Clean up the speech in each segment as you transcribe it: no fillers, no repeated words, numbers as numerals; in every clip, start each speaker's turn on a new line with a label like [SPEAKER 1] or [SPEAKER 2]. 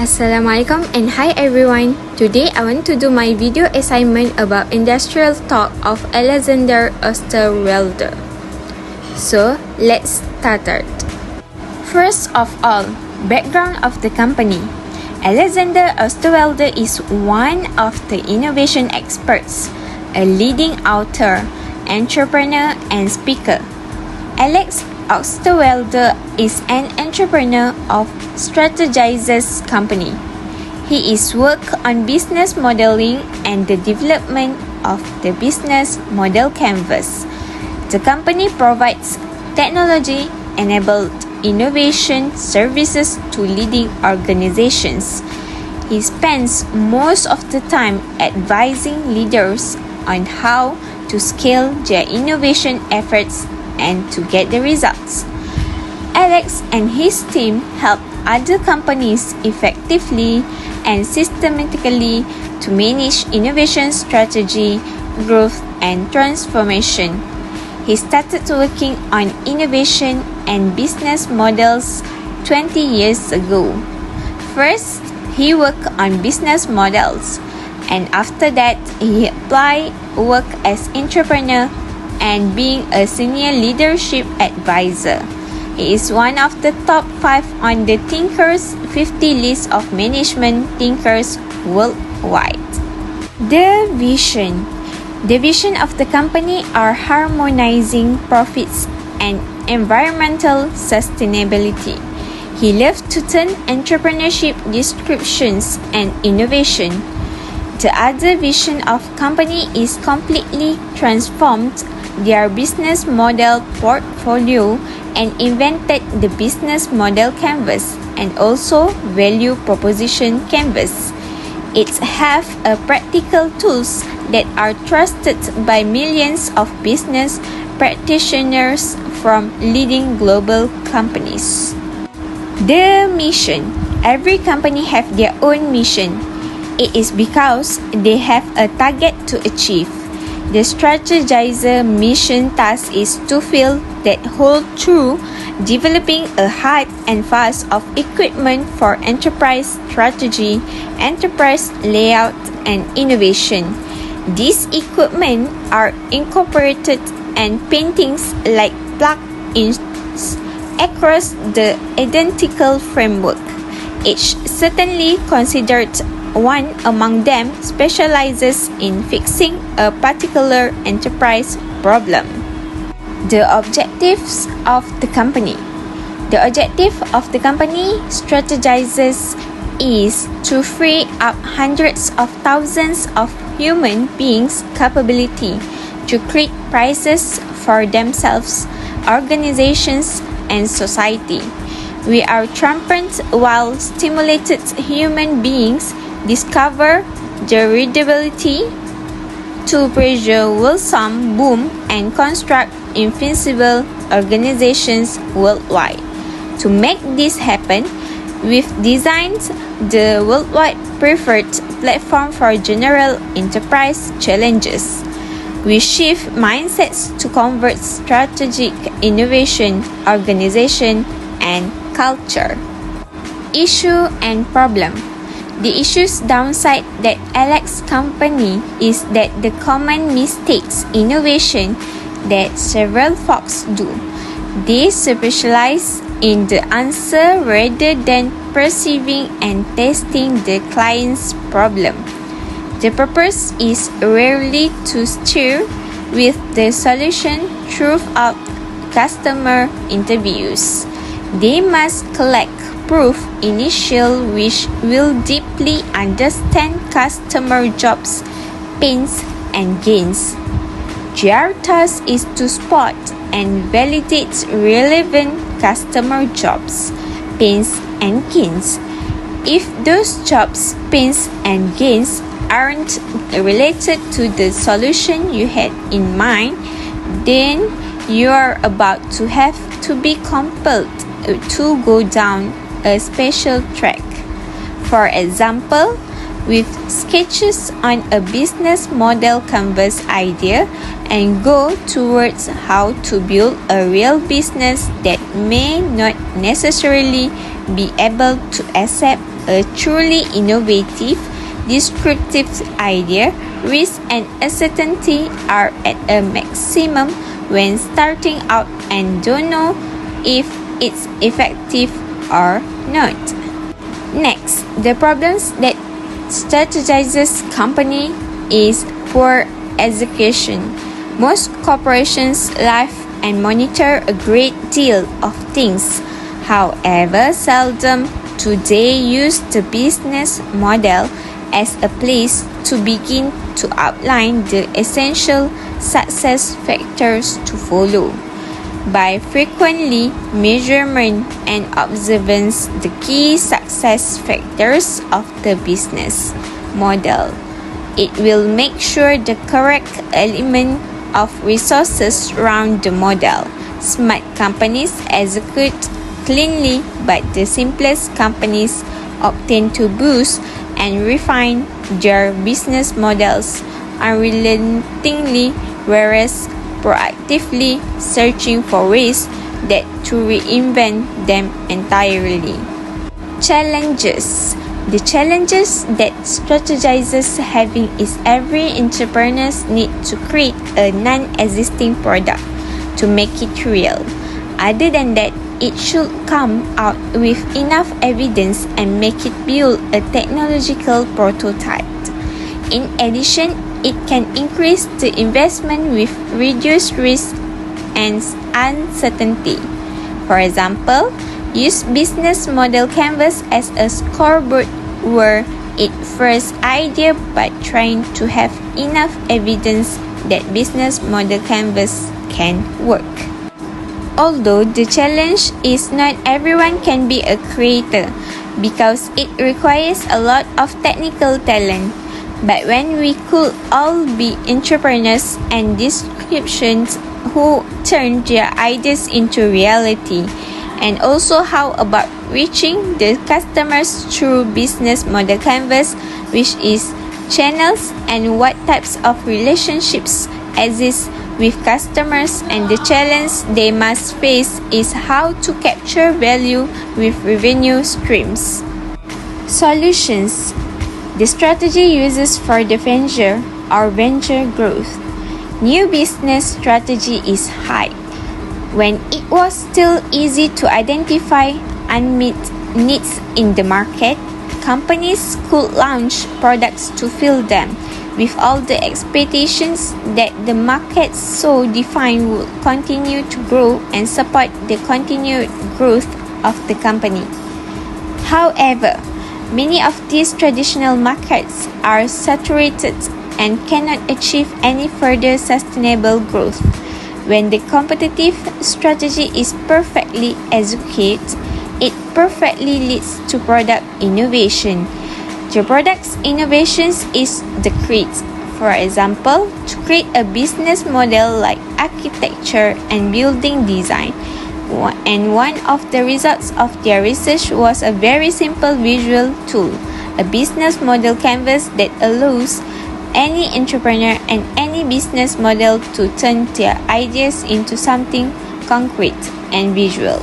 [SPEAKER 1] Assalamualaikum and hi everyone. Today I want to do my video assignment about industrial talk of Alexander Osterwalder. So let's start it. First of all, background of the company. Alexander Osterwalder is one of the innovation experts, a leading author, entrepreneur and speaker. Alex Osterwalder is an entrepreneur of Strategizes company. He is work on business modeling and the development of the business model canvas. The company provides technology-enabled innovation services to leading organizations. He spends most of the time advising leaders on how to scale their innovation efforts and to get the results. Alex and his team help other companies effectively and systematically to manage innovation strategy, growth, and transformation. He started working on innovation and business models 20 years ago. First, he worked on business models, and after that, he applied work as entrepreneur and being a senior leadership advisor. He is one of the top 5 on the Thinkers 50 list of management thinkers worldwide. The vision of the company are harmonizing profits and environmental sustainability. He loves to turn entrepreneurship descriptions and innovation. The other vision of company is completely transformed their business model portfolio and invented the business model canvas and also value proposition canvas. It have a practical tools that are trusted by millions of business practitioners from leading global companies. The mission. Every company have their own mission. It is because they have a target to achieve. The Strategizer mission task is to fill that hole through developing a hard and fast of equipment for enterprise strategy, enterprise layout, and innovation. These equipment are incorporated and paintings like plug-ins across the identical framework. Each certainly considered one among them specializes in fixing a particular enterprise problem. The objectives of the company. The objective of the company Strategizes is to free up hundreds of thousands of human beings' capability to create prizes for themselves, organizations, and society. We are triumphant while stimulated human beings discover the readability to pressure wholesome boom and construct invincible organizations worldwide. To make this happen, we've designed the worldwide preferred platform for general enterprise challenges. We shift mindsets to convert strategic innovation, organization, and culture. Issue and problem. The issue's downside that Alex company is that the common mistakes innovation that several folks do. They specialize in the answer rather than perceiving and testing the client's problem. The purpose is rarely to steer with the solution throughout customer interviews. They must collect proof initial which will deeply understand customer jobs, pains, and gains. Their task is to spot and validate relevant customer jobs, pains, and gains. If those jobs, pains, and gains aren't related to the solution you had in mind, then you are about to have to be compelled to go down a special track. For example, with sketches on a business model canvas idea and go towards how to build a real business that may not necessarily be able to accept a truly innovative, disruptive idea, risk and uncertainty are at a maximum when starting out and don't know if it's effective or not. Next, the problems that strategizes company is poor execution. Most corporations live and monitor a great deal of things. However, seldom do they use the business model as a place to begin to outline the essential success factors to follow. By frequently measurement and observance the key success factors of the business model, it will make sure the correct element of resources surround the model. Smart companies execute cleanly, but the simplest companies obtain to boost and refine their business models unrelentingly, whereas proactively searching for ways that to reinvent them entirely. Challenges. The challenges that strategizers having is every entrepreneur need to create a non-existing product to make it real. Other than that, it should come out with enough evidence and make it build a technological prototype. In addition, it can increase the investment with reduced risk and uncertainty. For example, use business model canvas as a scoreboard where it first idea by trying to have enough evidence that business model canvas can work. Although the challenge is not everyone can be a creator because it requires a lot of technical talent. But when we could all be entrepreneurs and descriptions who turn their ideas into reality, and also how about reaching the customers through business model canvas, which is channels and what types of relationships exist with customers, and the challenge they must face is how to capture value with revenue streams. Solutions. The strategy uses for the venture or venture growth. New business strategy is high. When it was still easy to identify unmet needs in the market, companies could launch products to fill them, with all the expectations that the market so defined would continue to grow and support the continued growth of the company. However, many of these traditional markets are saturated and cannot achieve any further sustainable growth. When the competitive strategy is perfectly executed, it perfectly leads to product innovation. The product's innovations is the create. For example, to create a business model like architecture and building design. And one of the results of their research was a very simple visual tool, a business model canvas that allows any entrepreneur and any business model to turn their ideas into something concrete and visual.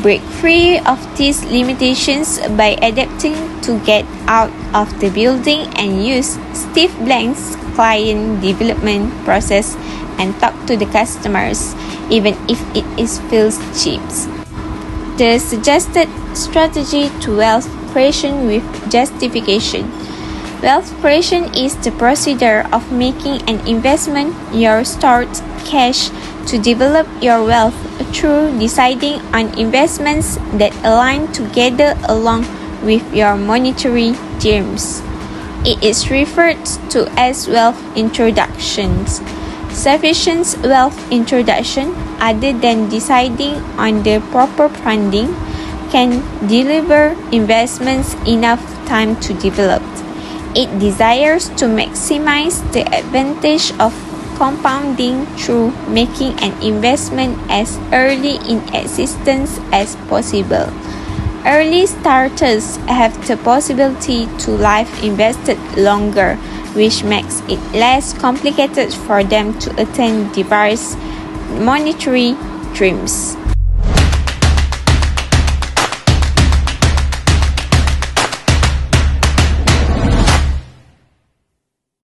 [SPEAKER 1] Break free of these limitations by adapting to get out of the building and use Steve Blank's client development process and talk to the customers, even if it feels cheap. The suggested strategy to wealth creation with justification. Wealth creation is the procedure of making an investment your stored cash to develop your wealth through deciding on investments that align together along with your monetary terms. It is referred to as wealth introductions. Sufficient wealth introduction, other than deciding on the proper funding, can deliver investments enough time to develop. It desires to maximize the advantage of compounding through making an investment as early in existence as possible. Early starters have the possibility to live invested longer, which makes it less complicated for them to attain diverse monetary dreams.